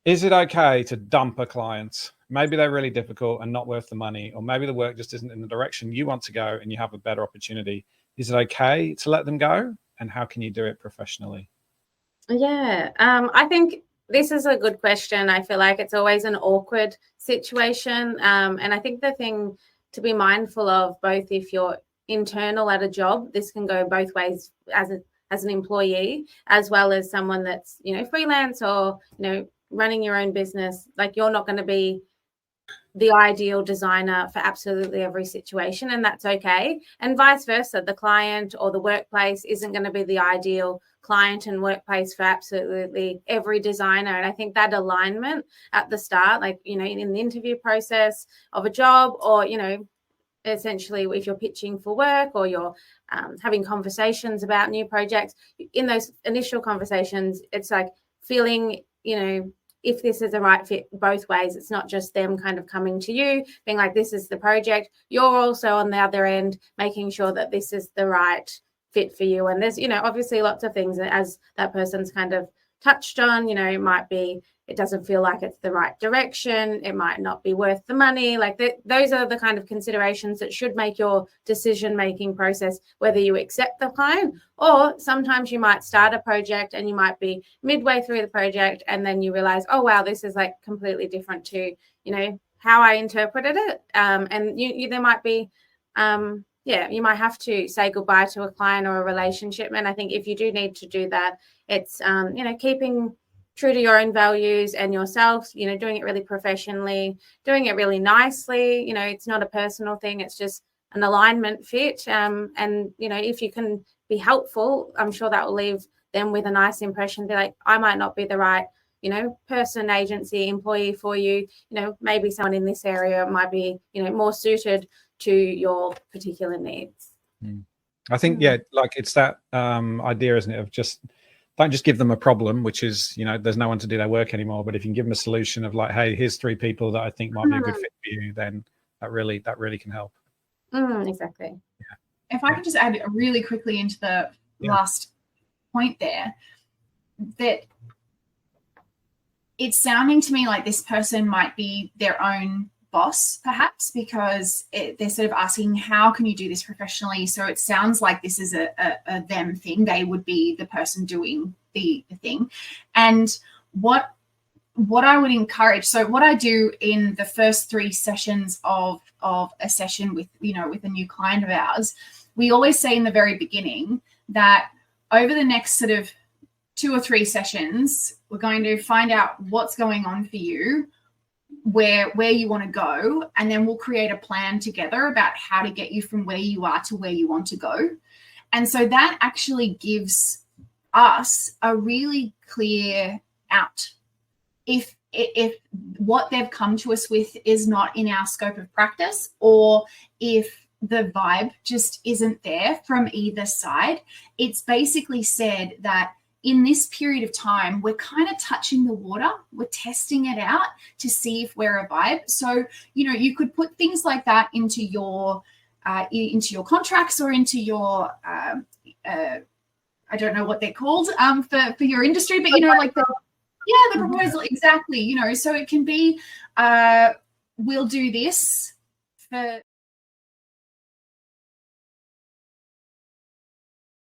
Is it okay to dump a client? Maybe they're really difficult and not worth the money, or maybe the work just isn't in the direction you want to go and you have a better opportunity. Is it okay to let them go? And how can you do it professionally? Yeah, I think this is a good question. I feel like it's always an awkward situation. And I think the thing to be mindful of, both if you're internal at a job, this can go both ways as an employee, as well as someone that's, freelance or, running your own business. Like, you're not going to be the ideal designer for absolutely every situation, and that's okay. And vice versa, the client or the workplace isn't going to be the ideal client and workplace for absolutely every designer. And I think that alignment at the start, like, in the interview process of a job, or, essentially if you're pitching for work, or you're having conversations about new projects, in those initial conversations, it's like feeling, if this is the right fit both ways. It's not just them kind of coming to you being like, this is the project. You're also on the other end making sure that this is the right fit for you. And there's, obviously lots of things, as that person's kind of touched on, it might be, it doesn't feel like it's the right direction. It might not be worth the money. Like, those are the kind of considerations that should make your decision-making process, whether you accept the client, or sometimes you might start a project and you might be midway through the project and then you realize, oh, wow, this is like completely different to, how I interpreted it. And there might be, you might have to say goodbye to a client or a relationship. And I think if you do need to do that, it's, keeping true to your own values and yourself, doing it really professionally, doing it really nicely. It's not a personal thing. It's just an alignment fit. And, if you can be helpful, I'm sure that will leave them with a nice impression. Be like, I might not be the right, person, agency, employee for you. Maybe someone in this area might be, more suited to your particular needs. I think, like, it's that idea, isn't it, of just, don't just give them a problem, which is, there's no one to do their work anymore. But if you can give them a solution of like, hey, here's 3 people that I think might be a good fit for you, then that really can help. Exactly. Yeah. If I could just add really quickly into the last point there, that it's sounding to me like this person might be their own boss, perhaps, because they're sort of asking, how can you do this professionally? So it sounds like this is a them thing. They would be the person doing the thing. And what I would encourage, so what I do in the first 3 sessions of a session with a new client of ours, we always say in the very beginning that over the next sort of 2 or 3 sessions, we're going to find out what's going on for you, where you want to go, and then we'll create a plan together about how to get you from where you are to where you want to go. And so that actually gives us a really clear out. If what they've come to us with is not in our scope of practice, or if the vibe just isn't there from either side, it's basically said that in this period of time, we're kind of touching the water. We're testing it out to see if we're a vibe. So, you could put things like that into your contracts, or into your, I don't know what they're called for your industry, but, like the proposal, exactly, so it can be, we'll do this for